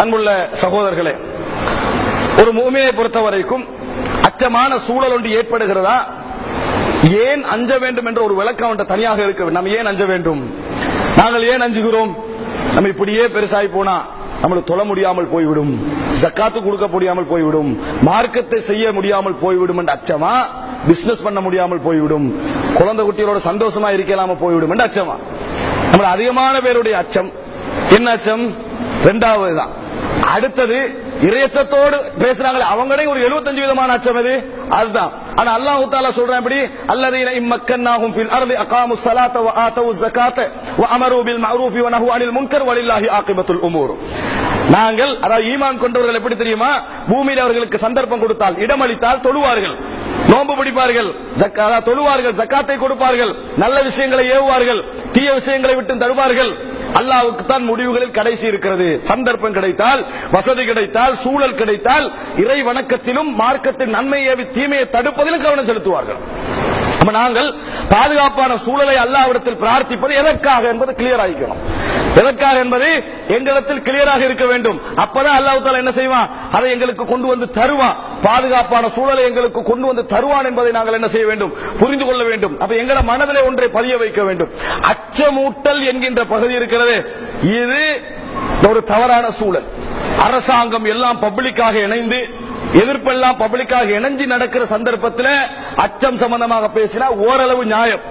அன்புள்ள சகோதரர்களே, ஒரு முஃமினை பொறுத்தவரைக்கும் அச்சமான சூழல் ஒன்று ஏற்படுகிறதா? ஏன் அஞ்ச வேண்டும் என்ற ஒரு விளக்கம் தனியாக இருக்க வேண்டும். நம்ம ஏன் அஞ்ச வேண்டும்? நாங்கள் ஏன் அஞ்சுகிறோம்? நம்ம இப்படியே பெருசாகி போனா நம்மளுக்கு தொழ முடியாமல் போய்விடும், ஜக்காத்து கொடுக்க முடியாமல் போய்விடும், மார்க்கத்தை செய்ய முடியாமல் போய்விடும் என்ற அச்சமா? பிசினஸ் பண்ண முடியாமல் போய்விடும், குழந்தை குட்டிகளோட சந்தோஷமா இருக்கலாம போய்விடும் என்ற அச்சமா? நம்ம அதிகமான பேருடைய அச்சம் என்ன அச்சம்? இரண்டாவது தான். அடுத்தது இறையச்சத்தோடு பேசுறாங்களே அவங்களே ஒரு 75 விதமான அச்சம் எது? அதுதான். ஆனா அல்லாஹ் தஆலா சொல்றான் இப்படி, அல்லதீன இம்மக்கன்னாஹும் ஃபில் அர்தி அகாமுஸ் ஸலாத வ ஆதவுஸ் ஸகாத வ அமரு பில் மஅரூஃபி வ நஹு அனில் முன்கர் வலில்லாஹி ஆகிபத்துல் உமூர். நாங்கள் அதாவது ஈமான் கொண்டவர்கள் எப்படி தெரியுமா? பூமியில் அவர்களுக்கு சந்தர்ப்பம் கொடுத்தால், இடமளித்தால் தொழுவார்கள், நோன்பு பிடிப்பார்கள், தொழுவார்கள், ஜக்காத்தை கொடுப்பார்கள், நல்ல விஷயங்களை ஏவுவார்கள், தீய விஷயங்களை விட்டு தடுவார்கள். அல்லாஹ்வுக்கு தான் முடிவுகளில் கடைசி இருக்கிறது. சந்தர்ப்பம் கிடைத்தால், வசதி கிடைத்தால், சூழல் கிடைத்தால் இறை வணக்கத்திலும் மார்க்கத்தின் நன்மையை தீமையை தடுப்பதிலும் கவனம் செலுத்துவார்கள். நாங்கள் பாதுகாப்பான சூழலை அல்லாஹ்விடத்தில் பிரார்த்திப்பது எதற்காக என்பது கிளியர் ஆகிக்கணும். எதற்காக என்பது எங்களிடத்தில் கிளியராக இருக்க வேண்டும். அப்பதான் அல்லாஹ் தஆலா என்ன செய்வான்? அதை எங்களுக்கு கொண்டு வந்து தருவான். பாதுகாப்பான சூழலை எங்களுக்கு கொண்டு வந்து தருவான் என்பதை நாங்கள் என்ன செய்ய வேண்டும்? புரிந்து கொள்ள வேண்டும். அப்ப எங்கள மனதிலே ஒன்றை பதிய வைக்க வேண்டும். அச்சமூட்டல் என்கின்ற பகுதி இருக்கிறது, இது ஒரு தவறான சூழல். அரசாங்கம் எல்லாம் பப்ளிக்காக இணைந்து, எதிர்ப்பெல்லாம் பப்ளிக்காக இணைஞ்சு நடக்கிற சந்தர்ப்பத்தில் அச்சம் சம்பந்தமாக பேசினா ஓரளவு நியாயம்.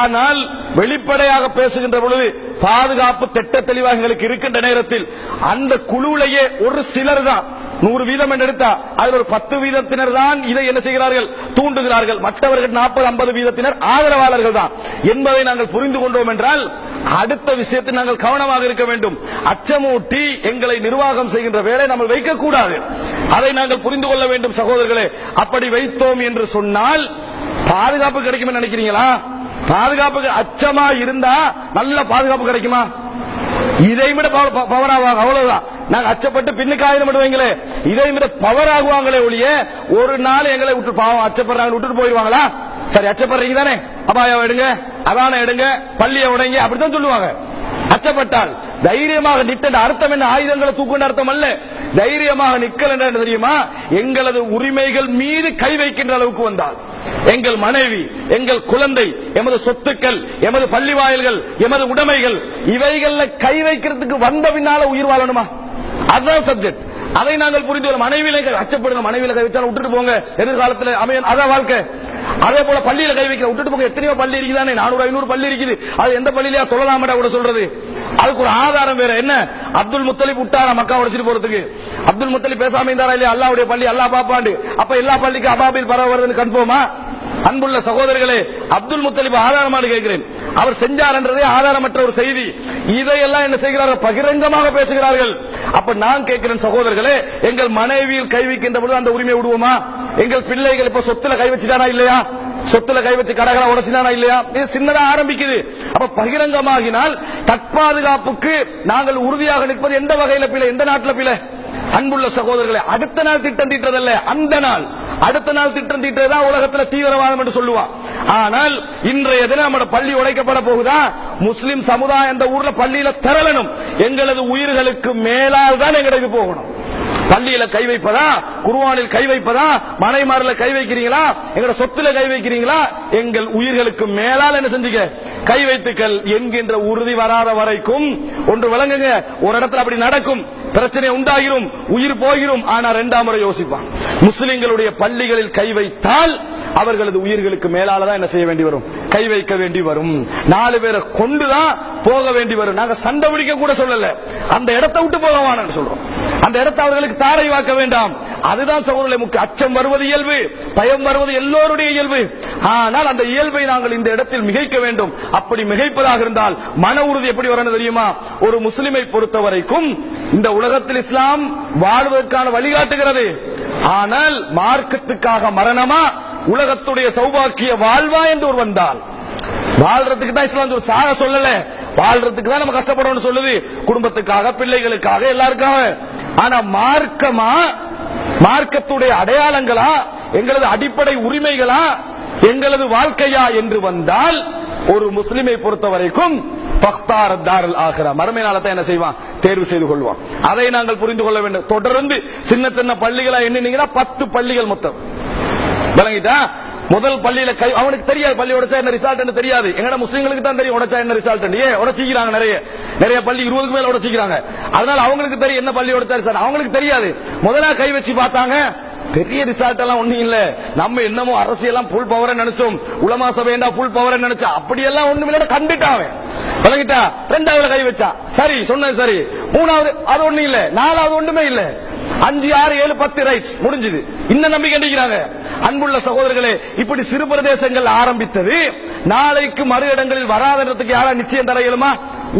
ஆனால் வெளிப்படையாக பேசுகின்ற பொழுது பாதுகாப்பு திட்ட தெளிவாக எங்களுக்கு இருக்கின்ற நேரத்தில் அந்த குழுவிலேயே ஒரு சிலர் தான் 100 வீதம் என்று எடுத்தா அதில் ஒரு 10 வீதத்தினர் தான் இதை என்ன செய்கிறார்கள்? தூண்டுகிறார்கள். மற்றவர்கள் 40-50 வீதத்தினர் ஆதரவாளர்கள் தான் என்பதை நாங்கள் புரிந்து கொண்டோம் என்றால் அடுத்த விஷயத்தில் நாங்கள் கவனமாக இருக்க வேண்டும். அச்சமூட்டி எங்களை நிர்வாகம் செய்கின்ற வேலை நம்ம வைக்கக்கூடாது. அதை நாங்கள் புரிந்து கொள்ள வேண்டும் சகோதரர்களே. அப்படி வைத்தோம் என்று சொன்னால் பாதுகாப்பு கிடைக்கும் நினைக்கிறீங்களா? பாதுகாப்புக்கு அச்சமா இருந்தா நல்ல பாதுகாப்பு கிடைக்குமா? இதை விட பவர் ஆவாங்க, அவ்வளவுதான். நாங்க அச்சப்பட்டு பின்னுக்கு ஆயிரம் வைங்களே, இதை விட பவர் ஆகுவாங்களே ஒழிய ஒரு நாள் எங்களை விட்டு பாவம் அச்சப்படுறாங்க விட்டுட்டு போயிடுவாங்களா? சரி, அச்சப்படுறீங்க தானே, அபாயம் எடுங்க, அதான எடுங்க, பள்ளியை உடைங்க, அப்படித்தான் சொல்லுவாங்க. அச்சப்பட்டால் தைரியமாக நிட்ட அர்த்தம் என்ன? ஆயுதங்களை தூக்குன்ற அர்த்தம் அல்ல. தைரியமாக நிக்கல் என்ன தெரியுமா? எங்களது உரிமைகள் மீது கை வைக்கின்ற அளவுக்கு வந்தால், எங்கள் மனைவி, எங்கள் குழந்தை, எமது சொத்துக்கள், எமது பள்ளி வாயில்கள், எமது உடைமைகள், இவைகள்ல கை வைக்கிறதுக்கு வந்த பின்னால உயிர் வாழணுமா? அதுதான் சப்ஜெக்ட். அதை நாங்கள் புரிந்து கொள்ள. மனைவியில அச்சப்படுங்க, மனைவியில கை வச்சாலும் விட்டுட்டு போங்க, எதிர்காலத்தில் அமைய அதான் வாழ்க்கை. அதே போல பள்ளியில கை வைக்கிற விட்டுட்டு போங்க. எத்தனையோ பள்ளி இருக்குதானே, 400-500 பள்ளி இருக்குது. அது எந்த பள்ளியிலயா தொழலாமடா கூட சொல்றது? அதுக்கு ஒரு ஆதாரம் வேற என்ன? அப்துல் முத்தலிப் விட்டாரா மக்கா உடைச்சிட்டு போறதுக்கு? அப்துல் முத்தலிப் பேசாம இருந்தாரா இல்லையா? அல்லாஹ்வுடைய பள்ளி அல்லாஹ் பாப்பாண்டு. அப்ப எல்லா பள்ளிக்கு அபாபில் பரவ வருதுன்னு கன்ஃபார்மா? அன்புள்ள சகோதரர்களே, அப்துல் முத்தலிப் ஆதாரமாக கேட்கிறேன். அவர் செஞ்சார் என்றதே ஆதாரமற்ற ஒரு செய்தி. இதையெல்லாம் என்ன செய்கிறார்கள்? பகிரங்கமாக பேசுகிறார்கள். அப்ப நான் கேட்கிறேன் சகோதரர்களே, எங்கள் மனைவியில் கை வைக்கின்ற பொழுது அந்த உரிமை விடுவோமா? எங்கள் பிள்ளைகள் இப்ப சொத்துல கை வச்சுட்டானா இல்லையா? சொத்துல கை வச்சு கடைகளை உடைச்சினானா இல்லையா? இது சின்னதா ஆரம்பிக்குது. அப்ப பகிரங்கமாகினால் தற்பாதுகாப்புக்கு நாங்கள் உறுதியாக நிற்பது எந்த வகையில பிள்ளை, எந்த நாட்டில் பிள்ளை? அன்புள்ள சகோதரர்களே, அடுத்த நாள் திட்டம் தீட்டுறதல்ல, அந்த நாள் அடுத்த நாள் திட்டம் தீட்டுறதா உலகத்தில் தீவிரவாதம் என்று சொல்லுவான். ஆனால் இன்றைய தினம் நம்ம பள்ளி உடைக்கப்பட போகுதா? முஸ்லிம் சமுதாயம் அந்த ஊர்ல பள்ளியில திரளணும். எங்களது உயிர்களுக்கு மேலால் தான் எங்களுக்கு போகணும். பள்ளியில கை வைப்பதா, குர்ஆனில் கை வைப்பதா, மனைமாரில் கை வைக்கிறீங்களா, எங்களோட சொத்துல கை வைக்கிறீங்களா? எங்கள் உயிர்களுக்கு மேலால் என்ன செஞ்சீங்க? கை வைத்துக்கள் என்கின்ற உறுதி வராத வரைக்கும் ஒன்று விளங்குங்க, ஒரு இடத்துல அப்படி நடக்கும், பிரச்சனை உண்டாகிரும், உயிர் போகிரும். ஆனா 2ஆம் முறை யோசிப்பான். முஸ்லிம்களுடைய பள்ளிகளில் கை வைத்தால் அவர்களது உயிர்களுக்கு மேலால தான் என்ன செய்ய வேண்டி வரும்? கை வைக்க வேண்டி வரும். 4 பேரை கொண்டுதான் போக வேண்டி வரும். நாங்க சண்டை பிடிக்க கூட சொல்லல, அந்த இடத்தை விட்டு போகவான்னு சொல்றோம். அந்த இடத்தை அவர்களுக்கு தாரை வாக்க வேண்டாம். அதுதான் சகோதரர்களே முக்கியம். அச்சம் வருவது இயல்பு, பயம் வருவது எல்லோருடைய இயல்பு. ஆனால் அந்த இயல்பை நாங்கள் இந்த இடத்தில் மிகைக்க வேண்டும். அப்படி மிகைப்பதாக இருந்தால் மன உறுதி எப்படி வரணும் தெரியுமா? ஒரு முஸ்லிமை பொறுத்த வரைக்கும் இந்த உலகத்தில் இஸ்லாம் வாழ்வதற்கான வழிகாட்டுகிறது. ஆனால் மார்க்கத்துக்காக மரணமா, உலகத்துடைய சௌபாக்கிய வாழ்வா என்று ஒரு வந்தால், வாழ்றதுக்கு தான் இஸ்லாம் ஒரு சாக சொல்லல, வாழ்றதுக்கு தான் நம்ம கஷ்டப்படணும்னு சொல்லுது, குடும்பத்துக்காக, பிள்ளைகளுக்காக, எல்லாருக்காக. ஆனா மார்க்கமா, மார்க்கத்துடைய அடையாளங்களா, எங்களது அடிப்படை உரிமைகளா, எங்களது வாழ்க்கையா என்று வந்தால் ஒரு முஸ்லிமை பொறுத்த வரைக்கும் ஃபக்தார தாருல் ஆகிரா, மறுமை நாளை என்ன செய்வான், தேர்வு செய்து கொள்வான். அதை நாங்கள் புரிந்து கொள்ள வேண்டும். தொடர்ந்து சின்ன சின்ன பள்ளிகளா எண்ணினீங்கன்னா 10 பள்ளிகள் மொத்தம் விளங்கிட்டா. முதல் பள்ளியில அவனுக்கு தெரியாது பள்ளி உடைச்சா என்ன ரிசல்ட் தெரியாது. எங்கட முஸ்லீம்களுக்கு தான் தெரியும் உடைச்சா என்ன ரிசல்ட். ஏன் உடைச்சிக்கிறாங்க, நிறைய பள்ளி 20க்கு மேல உடைச்சிக்கிறாங்க. அதனால அவங்களுக்கு தெரியும் என்ன பள்ளி உடைச்சா ரிசல்ட், அவங்களுக்கு தெரியாது. முதலா கை வச்சு பார்த்தாங்க, பெரிய ரிசல்ட் எல்லாம் ஒண்ணும் இல்ல. நம்ம என்னமோ அரசியெல்லாம் ஃபுல் பவர் நினைச்சோம், உலமா சபைண்டா ஃபுல் பவர் நினைச்சா, அப்படி எல்லாம் ஒண்ணும் இல்ல, கண்டுட்டான் விளங்கிட்டா. 2வது கை வச்சா சரி, சொன்னது சரி. 3வது அது ஒண்ணும் இல்ல. 4வது ஒண்ணுமே இல்ல. 5, 6, 7, 10 ரைட் முடிஞ்சது. இன்னும் நம்பிக்கை கண்டிக்கிறாங்க. அன்புள்ள சகோதரர்களே, இப்படி சிறு பிரதேசங்கள் ஆரம்பித்தது நாளைக்கு மறு இடங்களில் வராததுக்கு யாரா நிச்சயம் தர இயலுமா,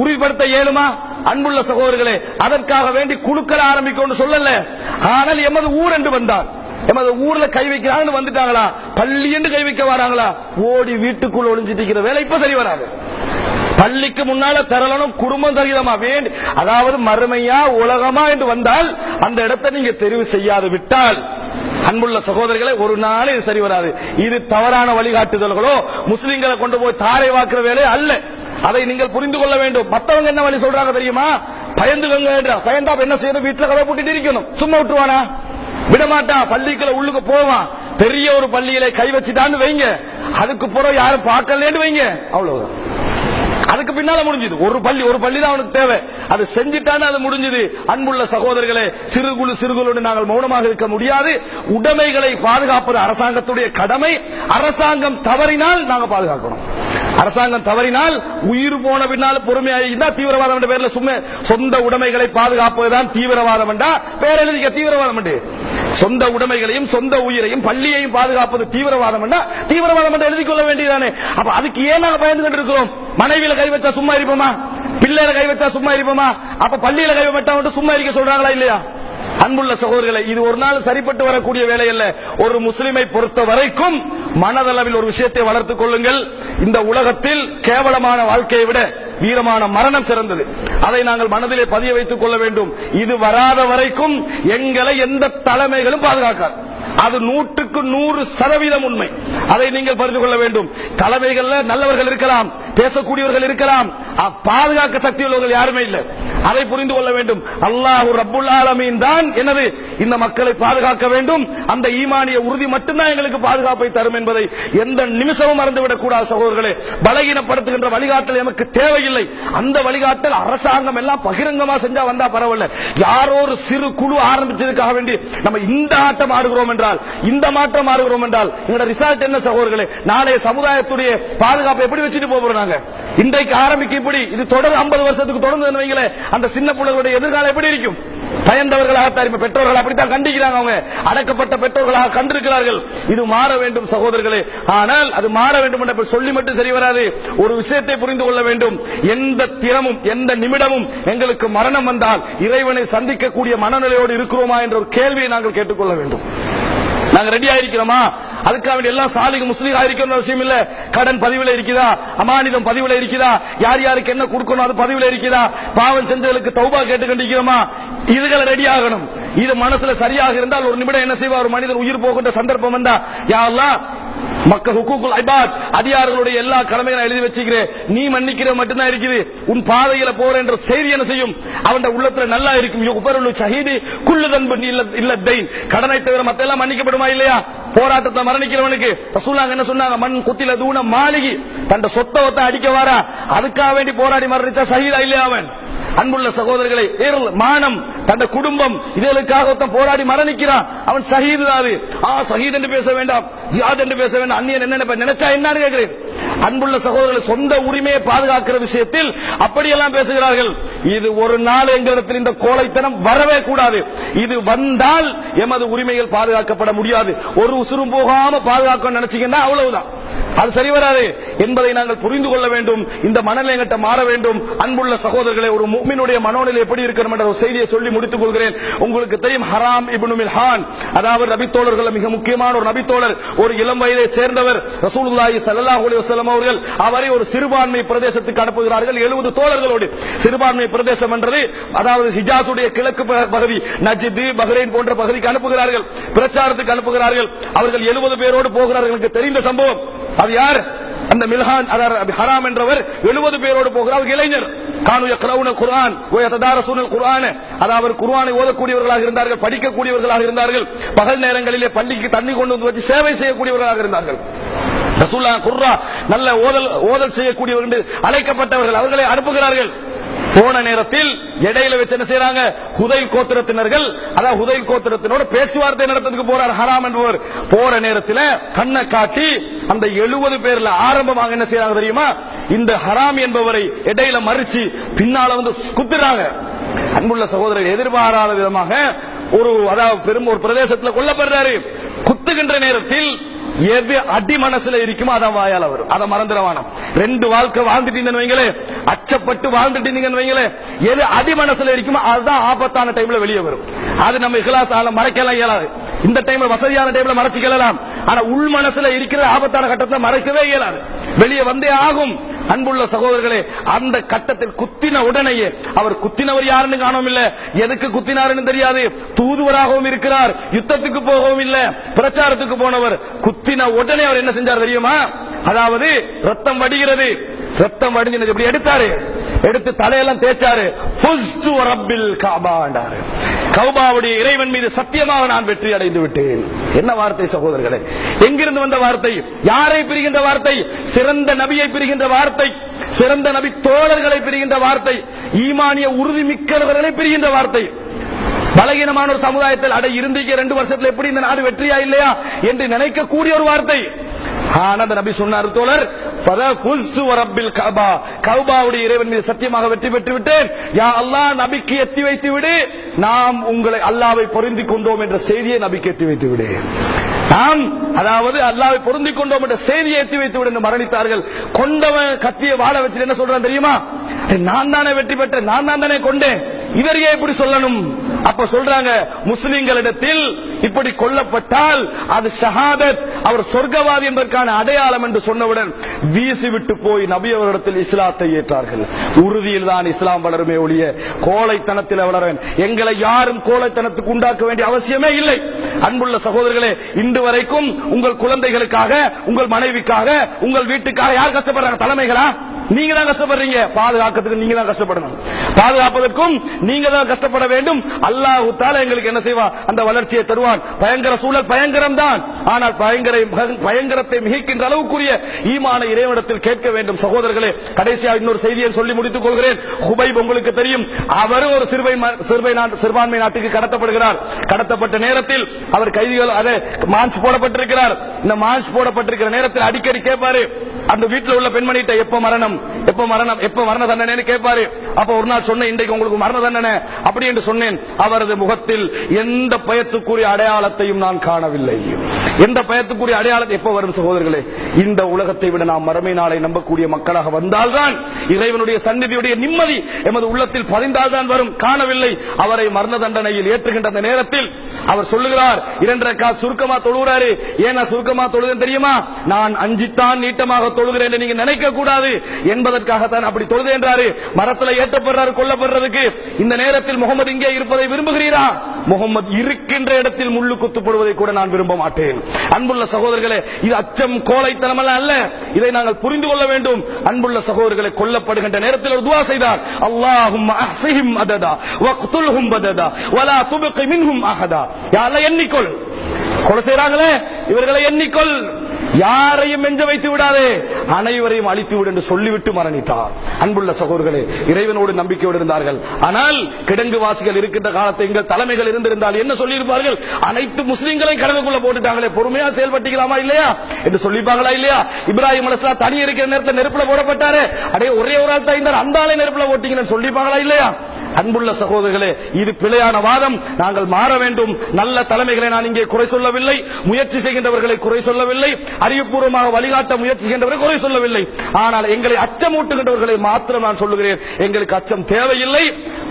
உறுதிப்படுத்த இயலுமா? அன்புள்ள சகோதரர்களே, அதற்காக வேண்டி குழுக்கள் ஆரம்பிக்கும் சொல்லல. ஆனால் எமது ஊர் என்று வந்தார், எமது ஊர்ல கை வைக்கிறாங்கன்னு வந்துட்டாங்களா, பள்ளி என்று கை வைக்க வராங்களா, ஓடி வீட்டுக்குள் ஒளிஞ்சிட்டு வேலை இப்ப சரி வராது. பள்ளிக்கு முன்னால தரலனும் குடும்பம் தகிதமா வேண்டி, அதாவது மறுமையா உலகமா என்று வந்தால் அந்த இடத்தை நீங்க தெரிவு செய்யாது விட்டால் அன்புள்ள சகோதரர்களை ஒரு நாள் இது சரி வராது. இது தவறான வழிகாட்டுதல்களோ முஸ்லிம்களை கொண்டு போய் தாரை வாக்குற வேலை அல்ல. அதை நீங்கள் புரிந்து கொள்ள வேண்டும். மத்தவங்க என்ன வழி சொல்றாங்க தெரியுமா, பயந்துகங்க. பயந்தா என்ன செய்யணும், வீட்டுல கதை போட்டுட்டு இருக்கணும். சும்மா விட்டுருவானா, விடமாட்டான். பள்ளிக்குள்ள உள்ளுக்கு போவான். பெரிய ஒரு பள்ளியில கை வச்சுட்டான்னு வைங்க, அதுக்கு பிறகு யாரும் பார்க்கலன்னு வைங்க, அவ்வளவுதான். அதுக்கு பின்னால முடிஞ்சது. ஒரு பள்ளி தான் அவனுக்கு தேவை. அது செஞ்சிட்டான்னு அது முடிஞ்சது. அன்புள்ள சகோதரர்களே, சிறுகுழு நாங்கள் மௌனமாக இருக்க முடியாது. உடைமைகளை பாதுகாப்பது அரசாங்கத்துடைய கடமை. அரசாங்கம் தவறினால் நாங்க பாதுகாக்கணும். அரசாங்கம் தவறினால் உயிர் போன பின்னால் பொறுமையாக தீவிரவாதம் என்ற பேர்ல சும்மா சொந்த உடைமைகளை பாதுகாப்பதுதான் தீவிரவாதம் என்றா பேர் எழுதிக்க தீவிரவாதம் என்று. சொந்த உடைமைகளையும் சொந்த உயிரையும் பள்ளியையும் பாதுகாப்பது தீவிரவாதம் என்றா தீவிரவாதம் என்று எழுதி கொள்ள வேண்டியதானே. அப்ப அதுக்கு ஏன் நாங்க பயந்து கொண்டு இருக்கிறோம்? மனைவியில கை வச்சா சும்மா இருப்போமா, பிள்ளையில கை வச்சா சும்மா இருப்போமா? அப்ப பள்ளியில கை வச்சா சும்மா இருக்க சொல்றாங்களா இல்லையா? அன்புள்ள சகோதரர்களை, இது ஒரு நாள் சரிப்பட்டு வரக்கூடிய வேலை அல்ல. ஒரு முஸ்லிமை பொறுத்த வரைக்கும் மனதளவில் ஒரு விஷயத்தை வளர்த்துக் கொள்ளுங்கள். இந்த உலகத்தில் கேவலமான வாழ்க்கையை விட வீரமான மரணம் சிறந்தது. அதை நாங்கள் மனதிலே பதிய வைத்துக் கொள்ள வேண்டும். இது வராத வரைக்கும் எங்களை எந்த தலைமைகளும் பாதுகாக்காது. அது 100க்கு 100% உண்மை. அதை நீங்கள் புரிந்து கொள்ள வேண்டும். தலைமைகள் நல்லவர்கள் இருக்கலாம், பேசக்கூடியவர்கள் இருக்கலாம், பாதுகாக்க சக்தி உள்ளவர்கள் யாருமே இல்லை. அதை புரிந்து கொள்ள வேண்டும். அல்லாஹ் ரப்புல் ஆலமீன் தான் எனது இந்த மக்களை பாதுகாக்க வேண்டும். அந்த ஈமானிய உறுதி மட்டும்தான் எங்களுக்கு பாதுகாப்பை தரும் என்பதை எந்த நிமிஷமும் மறந்துவிடக் கூடாது. சகோதரர்களே, பலகீனப்படுத்துகின்ற வழிகாட்டல் எமக்கு தேவையில்லை. அந்த வழிகாட்டல் அரசாங்கம் எல்லாம் பகிரங்கமா செஞ்சா வந்தா பரவாயில்ல. யாரோ ஒரு சிறு குழு ஆரம்பிச்சதுக்காக வேண்டி நம்ம இந்த ஆட்டம் ஆடுகிறோம் என்றால், இந்த மாற்றம் ஆடுகிறோம் என்றால் எங்களோட ரிசல்ட் என்ன சகோதரர்களே? நாளைய சமுதாயத்துடைய பாதுகாப்பை எப்படி வச்சுட்டு போறாங்க? இன்றைக்கு ஆரம்பிக்க இப்படி இது தொடர் 50 வருஷத்துக்கு தொடர்ந்து வைங்களே, அந்த சின்ன பிள்ளைகளுடைய எதிர்காலம் எப்படி இருக்கும்? பயந்தவர்களாக பெற்றோர்கள் அப்படித்தான் கண்டிக்கிறாங்க. அவங்க அடக்கப்பட்ட பெற்றோர்களாக கண்டிருக்கிறார்கள். இது மாற வேண்டும் சகோதரர்களே. ஆனால் அது மாற வேண்டும் என்று சொல்லி மட்டும் சரி வராது. ஒரு விஷயத்தை புரிந்து கொள்ள வேண்டும். எந்த திறமும் எந்த நிமிடமும் எங்களுக்கு மரணம் வந்தால் இறைவனை சந்திக்கக்கூடிய மனநிலையோடு இருக்கிறோமா என்ற ஒரு கேள்வியை நாங்கள் கேட்டுக்கொள்ள வேண்டும். நாங்க ரெடியா இருக்கிறோமா? அதுக்காக எல்லாம் சாலிக முஸ்லீம் ஆயிருக்கிற அவசியம் இல்ல. கடன் பதிவுல இருக்குதா, அமானிதம் பதிவுல இருக்குதா, யார் யாருக்கு என்ன கொடுக்கணும் அது பதிவுல இருக்குதா, பாவம் செஞ்சவர்களுக்கு தௌபா கேட்டு கண்டிக்கிறோமா, இதுகளை ரெடி ஆகணும். இது மனசுல சரியாக இருந்தால் ஒரு நிமிடம் என்ன செய்வார், ஒரு மனிதன் உயிர் போகின்ற சந்தர்ப்பம் வந்தா, யா அல்லாஹ் மக்கள் ஹுக்கூக்குல் இபாத் அதிகாரிகளுடைய எல்லா கடமைகளை எழுதி வச்சுக்கிறேன், நீ மன்னிக்கிற மட்டும்தான் இருக்குது, உன் பாதையில போற என்ற செய்தி என்ன செய்யும், அவன் உள்ளத்துல நல்லா இருக்கும். யுஃபருல் ஷஹீதி குல்லு தன்பு இல்ல தைன், கடனை தவிர மத்த எல்லாம் மன்னிக்கப்படுமா இல்லையா? போராட்டத்தை மரணிக்கிறவனுக்கு ரசூலுல்லாஹ் என்ன சொன்னாங்க, மன் குத்தில தூன மாலிகி, தன் சொத்தை அடிக்க வாரா, அதுக்காக வேண்டி போராடி மரணிச்சா ஷஹீதா இல்லையா அவன்? அன்புள்ள சகோதரர்களை, மானம் தன் குடும்பம் இதற்காக போராடி மரணிக்கிறான், அவன் ஷஹீது தாரு. ஷஹீத் என்று பேச வேண்டாம், ஜிஹாத் என்று பேச வேண்டாம், அந்நியன் என்ன நினைச்சா என்னன்னு கேட்கிறேன். அன்புள்ள சகோதரர்கள், சொந்த உரிமையை பாதுகாக்கிற விஷயத்தில் அப்படியெல்லாம் பேசுகிறார்கள். இது ஒரு நாள் எங்களிடத்தில் இந்த கோழைத்தனம் வரவே கூடாது. இது வந்தால் எமது உரிமைகள் பாதுகாக்கப்பட முடியாது. ஒரு உசுரும் போகாம பாதுகாக்க நினைச்சீங்கன்னா அவ்வளவுதான், அது சரி வராது என்பதை நாங்கள் புரிந்து கொள்ள வேண்டும். இந்த மனநிலை எங்கிட்ட மாற வேண்டும். அன்புள்ள சகோதரர்களை, ஒரு முஃமினுடைய மனோநிலை எப்படி இருக்கணும் என்ற ஒரு செய்தியை சொல்லி முடித்துக் கொள்கிறேன். உங்களுக்கு தெரியும், ஹராம் இப்னு மில்ஹான், அதாவது நபித்தோழர்கள் மிக முக்கியமான ஒரு நபித்தோழர், ஒரு இளம் வயதை சேர்ந்தவர். ரசூலுல்லாஹி ஸல்லல்லாஹு அலைஹி வஸல்லம் அவர்கள் அவரை ஒரு சிறுபான்மை பிரதேசத்துக்கு அனுப்புகிறார்கள் 70 தோழர்களோடு. சிறுபான்மை பிரதேசம் என்றது அதாவது ஹிஜாஸுடைய கிழக்கு பகுதி, நஜ்த், பஹ்ரைன் போன்ற பகுதிக்கு அனுப்புகிறார்கள், பிரச்சாரத்துக்கு அனுப்புகிறார்கள். அவர்கள் 70 பேரோடு போகிறார்கள். தெரிந்த சம்பவம். அது யார்? அந்த மில்ஹான் ஹராம் என்றவர் 70 பேரோடு போகிறார். இளைஞர் கானு யக்ரவுனல் குர்ஆன் வ யததாரஸூனல் குர்ஆன், அதாவது குர்ஆனை ஓதக்கூடியவர்களாக இருந்தார்கள், படிக்கக்கூடியவர்களாக இருந்தார்கள், பகல் நேரங்களிலே பள்ளிக்கு தண்ணி கொண்டு வந்து வச்சு சேவை செய்யக்கூடியவர்களாக இருந்தார்கள். ரசூலுல்லாஹ் குர்ஆ நல்ல ஓதல் செய்யக்கூடியவர்கள் என்று அழைக்கப்பட்டவர்கள், அவர்களை அனுப்புகிறார்கள். போன நேரத்தில் இடையில வச்சு என்ன செய்யறாங்க, ஹுதைல் கோத்திரத்தினர்கள், அதாவது ஹுதைல் கோத்திரத்தினோட பேச்சுவார்த்தை நடத்துறதுக்கு போறார் ஹராம் என்பவர். போற நேரத்தில் கண்ணை காட்டி அந்த 70 பேர்ல ஆரம்பமாக என்ன செய்யறாங்க தெரியுமா, இந்த ஹராம் என்பவரை இடையில மறிச்சு பின்னால வந்து குத்துறாங்க. அன்புள்ள சகோதரர், எதிர்பாராத விதமாக ஒரு பிரதேசத்தில் கொல்லப்படுறாரு. குத்துகின்ற நேரத்தில் எது அடி மனசுல இருக்குமோ அதான் வாயால வரும், அதை மறந்துடவான. 2 வாழ்க்கை வாழ்ந்துட்டீங்கன்னு வைங்களே, அச்சப்பட்டு வாழ்ந்துட்டீங்கன்னு வைங்களே, எது அடி மனசுல இருக்குமோ அதுதான் ஆபத்தான டைம்ல வெளியே வரும். அது நம்ம இஹ்லாஸ் மறைக்கலாம் இயலாது. இந்த டைம்ல வசதியான டைம்ல மறைச்சிக்கலாம், ஆனா உள் மனசுல இருக்கிற ஆபத்தான கட்டத்தில் மறைக்கவே இயலாது, வெளியே வந்தே ஆகும். அன்புள்ள சகோதரர்களே, அந்த கட்டத்தில் குத்தின உடனேயே, அவர் குத்தினவர் யாருன்னு காணவும் இல்ல, எதுக்கு குத்தினாருன்னு தெரியாது, தூதுவராகவும் இருக்கிறார், யுத்தத்துக்கு போகவும் இல்ல, பிரச்சாரத்துக்கு போனவர். குத்தின உடனே அவர் என்ன செஞ்சார் தெரியுமா, அதாவது ரத்தம் வடிகிறது, ரத்தம் வடிஞ்சு இப்படி எடுத்தாரு, எடுத்து தலையெல்லாம் தேய்ச்சாரு. ஃபுஸ்து ரப்பில் கஅபா என்றாரு, கஅபாவுடைய இறைவன் மீது சத்தியமாக நான் வெற்றி அடைந்து விட்டேன். என்ன வார்த்தை சகோதரர்களே, எங்கிருந்து வந்த வார்த்தை, யாரை பிரிகின்ற வார்த்தை, சிறந்த நபியை பிரிகின்ற வார்த்தை, சிறந்த நபி தோழர்களை பிரிகின்ற வார்த்தை, ஈமானிய உறுதி மிக்கவர்களை பிரிகின்ற வார்த்தை. பலகீனமான ஒரு சமுதாயத்தில் அடை இருந்தீங்க 2 வருஷத்துல எப்படி இந்த நாடு வெற்றியா இல்லையா என்று நினைக்கக்கூடிய ஒரு வார்த்தை. ஆனந்த நபி சொன்னார், தோழர், ஃபுஸ்து ரப்பில் கஅபா, கஅபாவுடைய இறைவன் மீது சத்தியமாக வெற்றி பெற்று விட்டேன். யா அல்லாஹ், நபிக்கு எத்தி வைத்து விடு, நாம் உங்களை அல்லாஹ்வை பொருந்திக் கொண்டோம் என்ற செய்தியை நபிக்கு எத்தி வைத்து விடு, நாம் அதாவது அல்லாஹ்வை பொருந்திக் கொண்டோம் என்ற செய்தியை எத்தி வைத்து விடு என்று மரணித்தார்கள். கொண்டவன் கத்தியை வாழ வச்சு என்ன சொல்றான் தெரியுமா, நான் தானே வெற்றி பெற்றேன், நான் தானே கொண்டேன், இவரையே இப்படி சொல்லணும். அப்ப சொல்றாங்க, முஸ்லிம்களிடத்தில் இப்படி கொல்லப்பட்டால் அது ஷஹாதத், அவர் சொர்க்கவாதி என்பதற்கான அடையாளம் என்று சொன்னவுடன் வீசிவிட்டு போய் நபி அவரிடத்தில் இஸ்லாத்தை ஏற்றார்கள். உறுதியில் தான் இஸ்லாம் வளருமே ஒழிய கோழைத்தனத்தில் வளர எங்களை யாரும் கோழைத்தனத்துக்கு உண்டாக்க வேண்டிய அவசியமே இல்லை. அன்புள்ள சகோதரர்களே, இன்று வரைக்கும் உங்கள் குழந்தைகளுக்காக, உங்கள் மனைவிக்காக, உங்கள் வீட்டுக்காக யார் கஷ்டப்படுறாங்க, தலைமைகளா? நீங்க தான் கஷ்டப்படுறீங்க. பாதுகாக்கிறதுக்கு நீங்க தான் கஷ்டப்படணும், பாதுகாப்பதற்கும் நீங்க தான் கஷ்டப்பட வேண்டும். அல்லாஹ் தஆலா எங்களுக்கு என்ன செய்வான், அந்த வளர்ச்சியை தருவான். பயங்கர சூழல் பயங்கரம் தான், ஆனால் பயங்கரத்தை மிகைக்கின்ற அளவுக்குரிய ஈமான இறைவனிடத்தில் கேட்க வேண்டும். சகோதரர்களே, கடைசியாக இன்னொரு செய்தியை சொல்லி முடித்துக் கொள்கிறேன். ஹுபைப் உங்களுக்கு தெரியும், அவரும் ஒரு சிறுபான்மை நாட்டுக்கு கடத்தப்படுகிறார். கடத்தப்பட்ட நேரத்தில் அவர் கைதிகள் மான்ஸ் போடப்பட்டிருக்கிறார். இந்த மான்ஸ் போடப்பட்டிருக்கிற நேரத்தில் அடிக்கடி கேட்பாரு, அந்த வீட்டில் உள்ள பெண்மணிட்ட எப்ப மரணம், எப்ப மரணம், எப்ப மரண தண்டனை கேட்பாரு. அப்ப ஒரு நாள் சொன்னேன், இன்றைக்கு உங்களுக்கு மரண தண்டனை அப்படி என்று சொன்னேன். அவரது முகத்தில் எந்த பயத்துக்குரிய அடையாளத்தையும் நான் காணவில்லை. எந்த பயத்துக்குரிய அடையாளத்தை எப்ப வரும் சகோதரர்களே, இந்த உலகத்தை விட நாம் மறுமை நாளை நம்பக்கூடிய மக்களாக வந்தால்தான் இறைவனுடைய சந்நிதியுடைய நிம்மதி எமது உள்ளத்தில் பதிந்தால்தான் வரும். காணவில்லை. அவரை மரண தண்டனையில் ஏற்றுகின்ற அந்த நேரத்தில் அவர் சொல்லுகிறார், 2 ரக்காத் சுருக்கமா தொழுகிறாரு. ஏன்னா சுருக்கமா தொழுதேன் தெரியுமா, நான் அஞ்சித்தான் நீட்டமாக தொழுகிறேன் நீங்க நினைக்க கூடாது என்பதற்காகத்தான் அப்படி தொழுது என்றாரு. மரத்தில் ஏற்றப்படுறாரு கொல்லப்படுறதுக்கு. இந்த நேரத்தில் முகமது இங்கே இருப்பதை விரும்புகிறீரா? முகமது இருக்கின்ற இடத்தில் முள்ளு குத்துப்படுவதை கூட நான் விரும்ப மாட்டேன். அன்புள்ள சகோதரர்களே, இது அச்சம் கோழைத்தனம் அல்ல, இதை நாங்கள் புரிந்து கொள்ள வேண்டும். அன்புள்ள சகோதரர்களை, கொல்லப்படுகின்ற நேரத்தில் ஒரு துஆ செய்தார், அல்லாஹும்ம அஹ்ஸிஹிம் அததா வக்துல்ஹும் பததா வலா துப்கி மின்ஹும் அஹதா. யா அல்லாஹ், எண்ணிக்கொள், கொலை செய்றாங்களே இவர்களை எண்ணிக்கொள், யாரையும் எஞ்ச வைத்து விடாதே, அனைவரையும் அழித்து விடு என்று சொல்லிவிட்டு மரணித்தார். அன்புள்ள சகோதரர்களே, இறைவனோடு நம்பிக்கையோடு இருந்தார்கள். ஆனால் கிடங்கு வாசிகள் இருக்கின்ற காலத்தை எங்கள் தலைமைகள் இருந்திருந்தால் என்ன சொல்லியிருப்பார்கள், அனைத்து முஸ்லிம்களையும் கடலுக்குள்ள போட்டுட்டாங்களே, பொறுமையா செயல்பட்டுக்கலாமா இல்லையா என்று சொல்லிப்பாங்களா இல்லையா? இப்ராஹிம் அலைஹிஸ்ஸலாம் தனி இருக்கிற நேரத்தில் நெருப்புல போடப்பட்டாரு, அடே ஒரே ஒரு ஆள் தான் இருந்தார், அந்த ஆளை நெருப்புல போட்டீங்கன்னு சொல்லிப்பாங்களா இல்லையா? அன்புள்ள சகோதரர்களே, இது பிழையான வாதம். நாங்கள் மாற வேண்டும். நல்ல தலைமைகளை நான் இங்கே குறை சொல்லவில்லை, முயற்சி செய்கின்றவர்களை குறை சொல்லவில்லை, அறிவுபூர்வமாக வழிகாட்ட முயற்சி செய்கின்றவர்களை குறை சொல்லவில்லை. ஆனால் எங்களை அச்சமூட்டுகின்றவர்களை மாத்திரம் நான் சொல்லுகிறேன். எங்களுக்கு அச்சம் தேவையில்லை.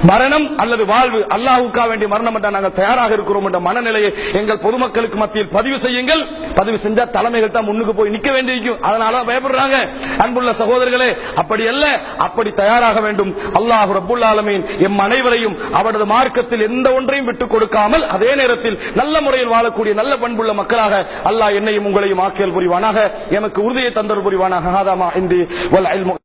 மரணம் அல்லது வாழ்வு, அல்லாஹ்வுக்காக வேண்டிய மரணம் என்றால் நாங்கள் தயாராக இருக்கிறோம் என்ற மனநிலையை எங்கள் பொதுமக்களுக்கு மத்தியில் பதிவு செய்யுங்கள். பதிவு செஞ்சா தலைமைகள் தான் முன்னுக்கு போய் நிக்க வேண்டியிருக்கும். அதனால பயப்படுறாங்க. அன்புள்ள சகோதரர்களே, அப்படி அல்ல, அப்படி தயாராக வேண்டும். அல்லாஹ் ரப்புல் ஆலமீன் எம் அனைவரையும் அவரது மார்க்கத்தில் எந்த ஒன்றையும் விட்டுக் கொடுக்காமல் அதே நேரத்தில் நல்ல முறையில் வாழக்கூடிய நல்ல பண்புள்ள மக்களாக அல்லாஹ் என்னையும் உங்களையும் ஆக்கியல் புரிவானாக. எமக்கு உறுதியை தந்தல் புரிவானாக. ஹாதா மா இன்தி வல் இல்மு